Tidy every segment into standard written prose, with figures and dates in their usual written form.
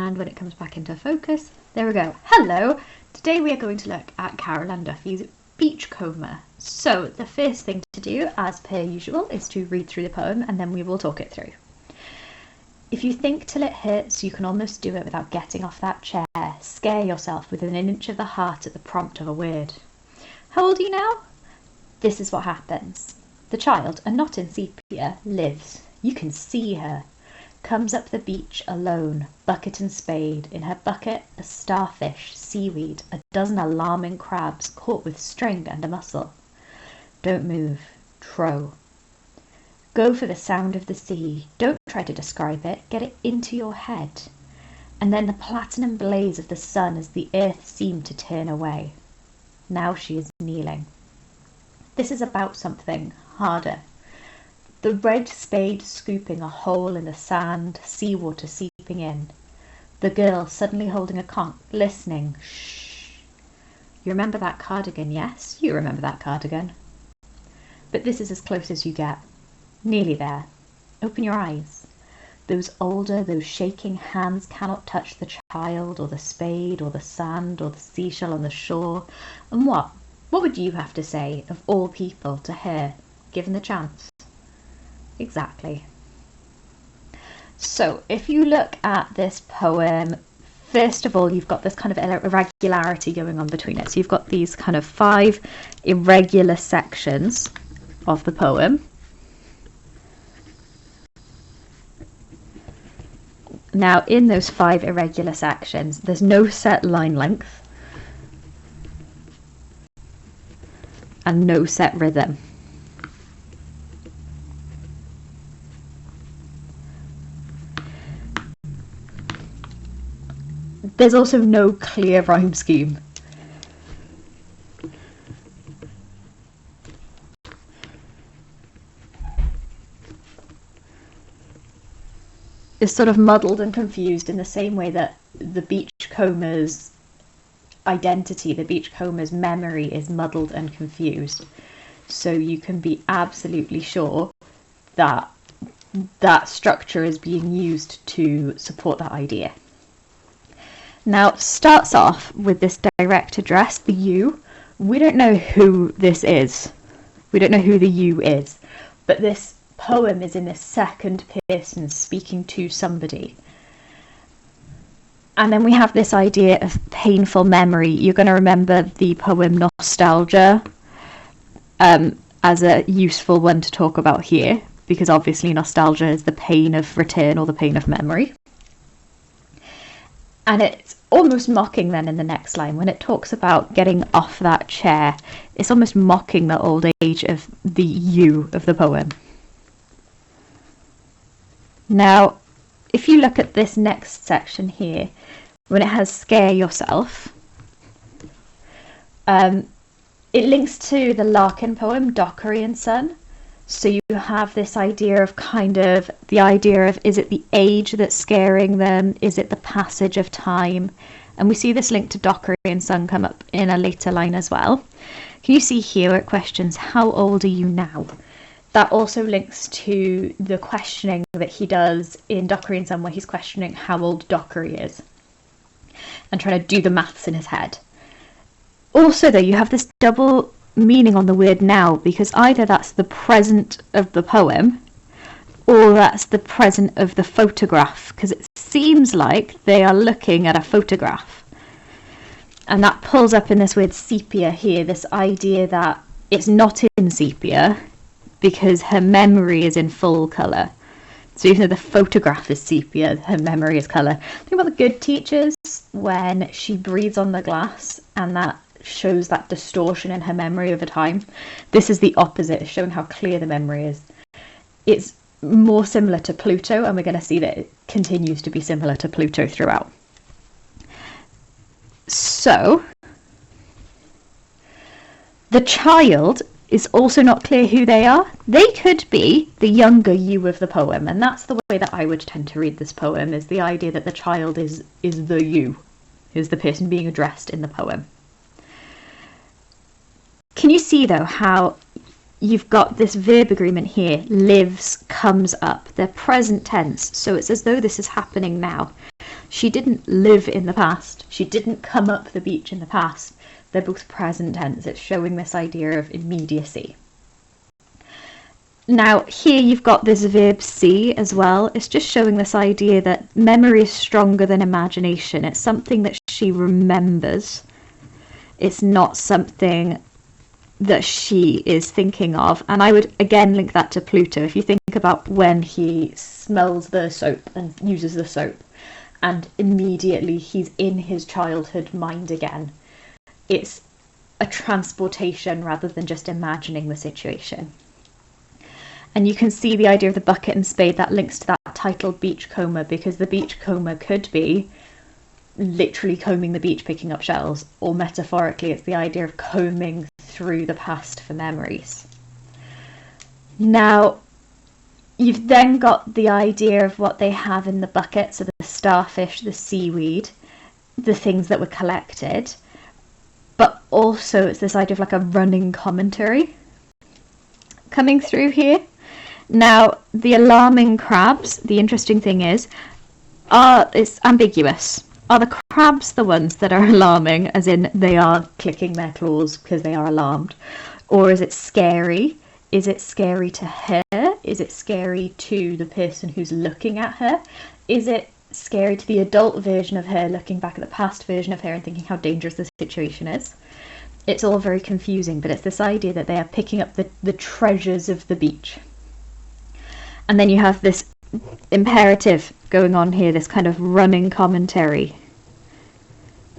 and when it comes back into focus, there we go. Hello! Today we are going to look at Carol Ann Duffy's Beachcomber. So the first thing to do, as per usual, is to read through the poem and then we will talk it through. If you think till it hurts, you can almost do it without getting off that chair. Scare yourself within an inch of the heart at the prompt of a word. How old are you now? This is what happens. The child, and not in sepia, lives. You can see her. Comes up the beach alone, bucket and spade. In her bucket, a starfish, seaweed, a dozen alarming crabs caught with string and a mussel. Don't move. Trow. Go for the sound of the sea. Don't try to describe it. Get it into your head. And then the platinum blaze of the sun as the earth seemed to turn away. Now she is kneeling. This is about something harder. The red spade scooping a hole in the sand, seawater seeping in. The girl suddenly holding a conch, listening. Shh. You remember that cardigan, yes? You remember that cardigan. But this is as close as you get. Nearly there. Open your eyes. Those older, those shaking hands cannot touch the child, or the spade, or the sand, or the seashell on the shore. And what? What would you have to say, of all people, to her, given the chance? Exactly. So if you look at this poem, first of all, you've got this kind of irregularity going on between it. So you've got these kind of 5 irregular sections of the poem. Now, in those 5 irregular sections, there's no set line length and no set rhythm. There's also no clear rhyme scheme. It's sort of muddled and confused in the same way that the beachcomber's identity, the beachcomber's memory is muddled and confused. So you can be absolutely sure that that structure is being used to support that idea. Now, it starts off with this direct address, the you. We don't know who this is. We don't know who the you is. But this poem is in this second person speaking to somebody. And then we have this idea of painful memory. You're going to remember the poem Nostalgia as a useful one to talk about here, because obviously nostalgia is the pain of return or the pain of memory. And it's almost mocking then in the next line when it talks about getting off that chair. It's almost mocking the old age of the you of the poem. Now, if you look at this next section here, when it has scare yourself, it links to the Larkin poem, Dockery and Son. So you have this idea of is it the age that's scaring them? Is it the passage of time? And we see this link to Dockery and Son come up in a later line as well. Can you see here where it questions, how old are you now? That also links to the questioning that he does in Dockery and Son, where he's questioning how old Dockery is and trying to do the maths in his head. Also, though, you have this double meaning on the word now, because either that's the present of the poem or that's the present of the photograph, because it seems like they are looking at a photograph. And that pulls up in this word sepia here, this idea that it's not in sepia because her memory is in full colour. So even though the photograph is sepia, her memory is colour. Think about the good teachers when she breathes on the glass and that shows that distortion in her memory over time. This is the opposite, it's showing how clear the memory is. It's more similar to Pluto, and we're going to see that it continues to be similar to Pluto throughout. So, the child is also not clear who they are. They could be the younger you of the poem, and that's the way that I would tend to read this poem, is the idea that the child is the you, is the person being addressed in the poem. Can you see, though, how you've got this verb agreement here, lives, comes up. They're present tense, so it's as though this is happening now. She didn't live in the past. She didn't come up the beach in the past. They're both present tense. It's showing this idea of immediacy. Now, here you've got this verb see as well. It's just showing this idea that memory is stronger than imagination. It's something that she remembers. It's not something that she is thinking of. And I would again link that to Pluto. If you think about when he smells the soap and uses the soap, and immediately he's in his childhood mind again. It's a transportation rather than just imagining the situation. And you can see the idea of the bucket and spade that links to that title Beachcomber, because the beachcomber could be literally combing the beach picking up shells, or metaphorically it's the idea of combing through the past for memories. Now you've then got the idea of what they have in the bucket, so the starfish, the seaweed, the things that were collected, but also it's this idea of like a running commentary coming through here. Now, the alarming crabs, the interesting thing is, it's ambiguous. Are the crabs the ones that are alarming, as in they are clicking their claws because they are alarmed? Or is it scary? Is it scary to her? Is it scary to the person who's looking at her? Is it scary to the adult version of her looking back at the past version of her and thinking how dangerous the situation is? It's all very confusing, but it's this idea that they are picking up the treasures of the beach. And then you have this imperative going on here, this kind of running commentary.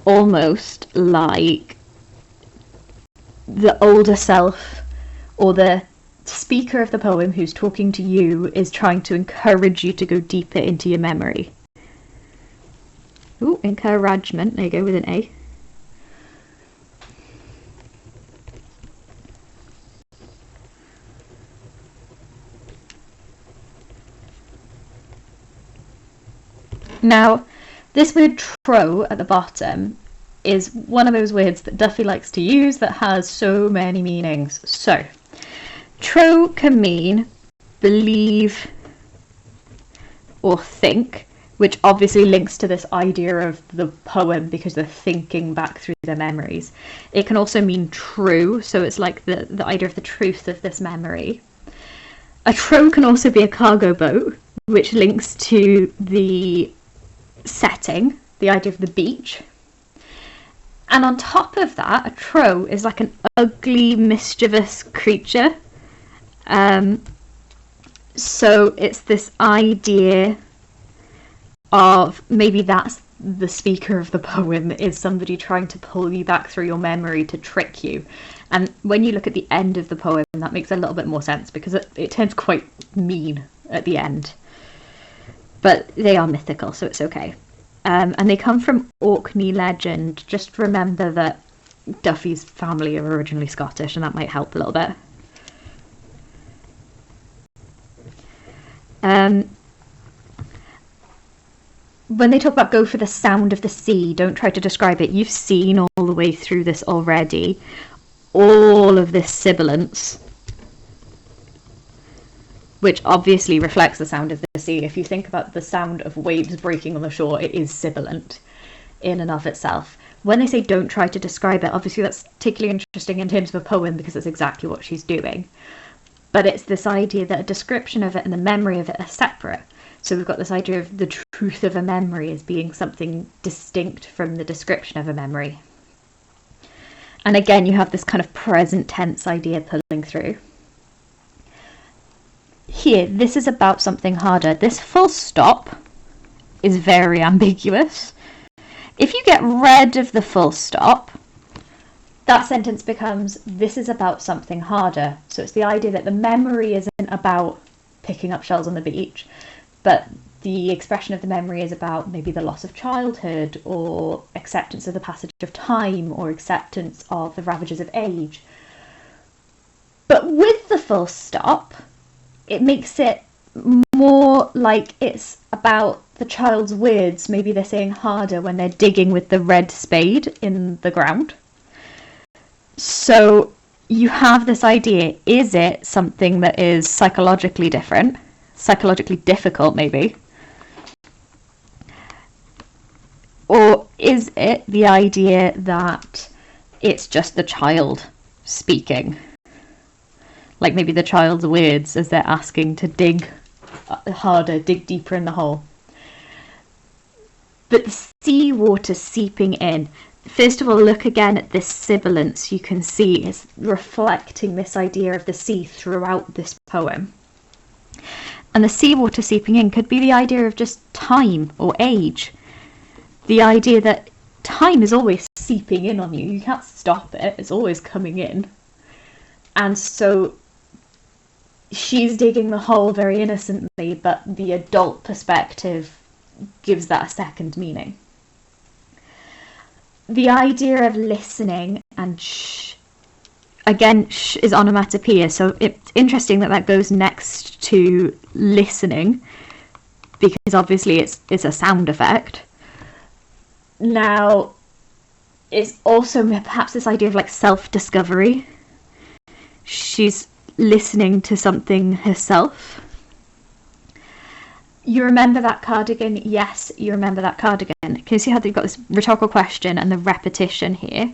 Almost like the older self or the speaker of the poem who's talking to you is trying to encourage you to go deeper into your memory. Ooh, encouragement, there you go, with an A. Now, this word tro at the bottom is one of those words that Duffy likes to use that has so many meanings. So, tro can mean believe or think, which obviously links to this idea of the poem because they're thinking back through their memories. It can also mean true, so it's like the idea of the truth of this memory. A tro can also be a cargo boat, which links to the setting, the idea of the beach. And on top of that, a tro is like an ugly, mischievous creature. So it's this idea of maybe that's the speaker of the poem is somebody trying to pull you back through your memory to trick you. And when you look at the end of the poem, that makes a little bit more sense because it turns quite mean at the end. But they are mythical, so it's okay. And they come from Orkney legend. Just remember that Duffy's family are originally Scottish, and that might help a little bit. When they talk about go for the sound of the sea, don't try to describe it. You've seen all the way through this already. All of this sibilance, which obviously reflects the sound of the sea. If you think about the sound of waves breaking on the shore, it is sibilant in and of itself. When they say don't try to describe it, obviously that's particularly interesting in terms of a poem because it's exactly what she's doing. But it's this idea that a description of it and the memory of it are separate. So we've got this idea of the truth of a memory as being something distinct from the description of a memory. And again, you have this kind of present tense idea pulling through. Here, this is about something harder. This full stop is very ambiguous. If you get rid of the full stop, that sentence becomes, this is about something harder. So it's the idea that the memory isn't about picking up shells on the beach, but the expression of the memory is about maybe the loss of childhood or acceptance of the passage of time or acceptance of the ravages of age. But with the full stop, it makes it more like it's about the child's words. Maybe they're saying harder when they're digging with the red spade in the ground. So you have this idea, is it something that is psychologically different, psychologically difficult maybe? Or is it the idea that it's just the child speaking? Like maybe the child's words as they're asking to dig harder, dig deeper in the hole. But the seawater seeping in, first of all, look again at this sibilance. You can see it's reflecting this idea of the sea throughout this poem. And the seawater seeping in could be the idea of just time or age. The idea that time is always seeping in on you. You can't stop it. It's always coming in. And so she's digging the hole very innocently, but the adult perspective gives that a second meaning. The idea of listening and again, is onomatopoeia, so it's interesting that goes next to listening, because obviously it's a sound effect. Now, it's also perhaps this idea of like self-discovery. She's listening to something herself. You remember that cardigan? Yes, you remember that cardigan. Can you see how they've got this rhetorical question and the repetition here?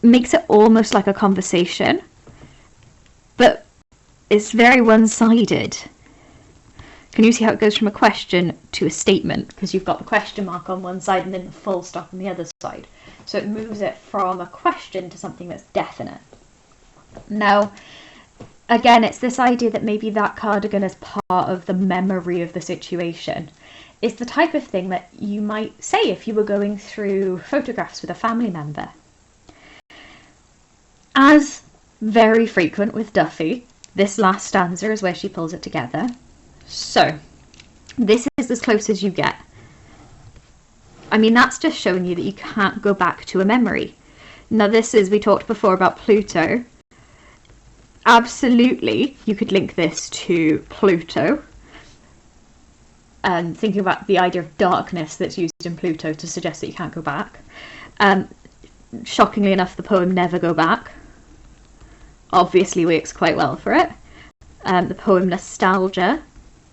Makes it almost like a conversation, but it's very one-sided. Can you see how it goes from a question to a statement? Because you've got the question mark on one side and then the full stop on the other side. So it moves it from a question to something that's definite. Now, again, it's this idea that maybe that cardigan is part of the memory of the situation. It's the type of thing that you might say if you were going through photographs with a family member. As very frequent with Duffy, this last stanza is where she pulls it together. So, this is as close as you get. I mean, that's just showing you that you can't go back to a memory. Now, this is, we talked before about Pluto. Absolutely, you could link this to Pluto. And thinking about the idea of darkness that's used in Pluto to suggest that you can't go back. Shockingly enough, the poem Never Go Back obviously works quite well for it. The poem Nostalgia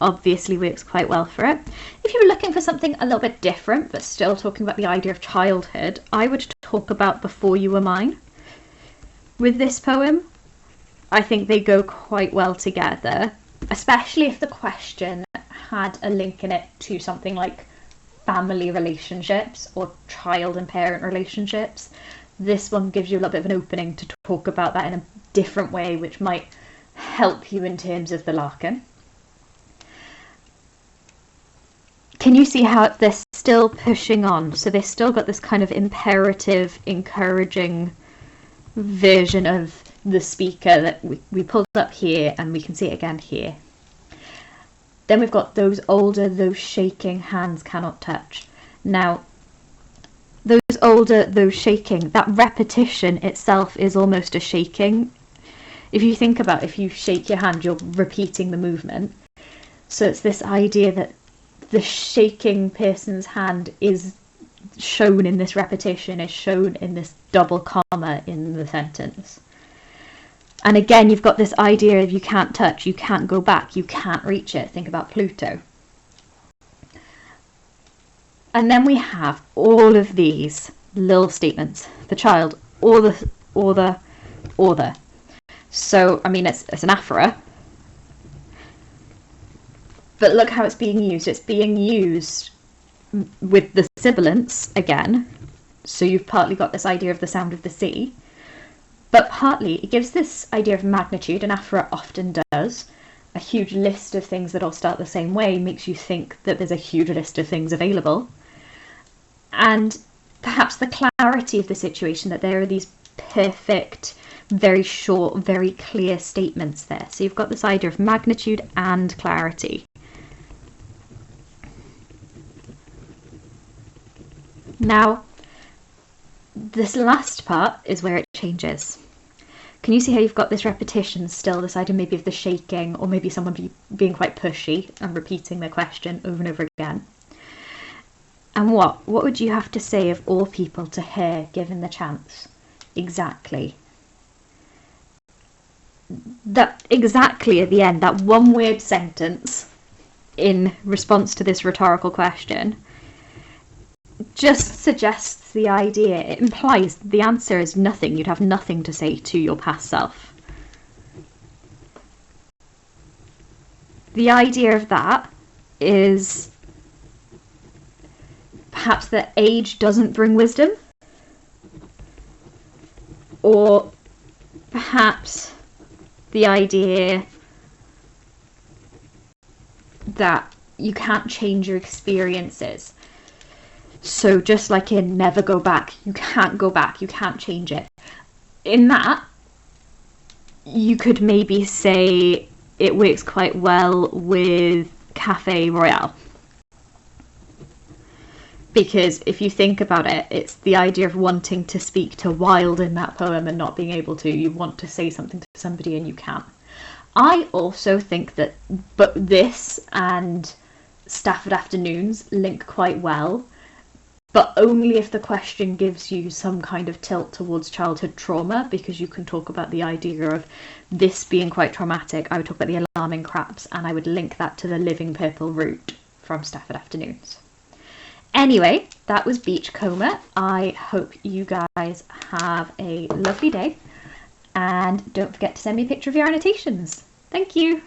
obviously works quite well for it. If you were looking for something a little bit different, but still talking about the idea of childhood, I would talk about Before You Were Mine. With this poem, I think they go quite well together, especially if the question had a link in it to something like family relationships or child and parent relationships. This one gives you a little bit of an opening to talk about that in a different way, which might help you in terms of the Larkin. Can you see how they're still pushing on? So they've still got this kind of imperative, encouraging version of the speaker that we pulled up here, and we can see it again here. Then we've got those older, those shaking hands cannot touch. Now, those older, those shaking, that repetition itself is almost a shaking. If you think about, if you shake your hand, you're repeating the movement. So it's this idea that the shaking person's hand is shown in this repetition, is shown in this double comma in the sentence. And again, you've got this idea of you can't touch, you can't go back, you can't reach it. Think about Pluto. And then we have all of these little statements. The child, or the. So, I mean, it's an aphora. But look how it's being used. It's being used with the sibilance again. So you've partly got this idea of the sound of the sea. But partly it gives this idea of magnitude, and aphora often does. A huge list of things that all start the same way makes you think that there's a huge list of things available. And perhaps the clarity of the situation, that there are these perfect, very short, very clear statements there. So you've got this idea of magnitude and clarity. Now, this last part is where it changes. Can you see how you've got this repetition still, this idea maybe of the shaking, or maybe someone being quite pushy and repeating their question over and over again? And what would you have to say of all people to her given the chance? Exactly. That exactly at the end, that one word sentence in response to this rhetorical question, just suggests the idea, it implies the answer is nothing. You'd have nothing to say to your past self. The idea of that is perhaps that age doesn't bring wisdom, or perhaps the idea that you can't change your experiences. So just like in never go back, you can't go back, you can't change it. In that, you could maybe say it works quite well with Cafe Royale. Because if you think about it, it's the idea of wanting to speak to Wilde in that poem and not being able to. You want to say something to somebody and you can't. I also think that but this and Stafford Afternoons link quite well, but only if the question gives you some kind of tilt towards childhood trauma, because you can talk about the idea of this being quite traumatic. I would talk about the alarming craps, and I would link that to the living purple route from Stafford Afternoons. Anyway, that was Beachcomber. I hope you guys have a lovely day, and don't forget to send me a picture of your annotations. Thank you.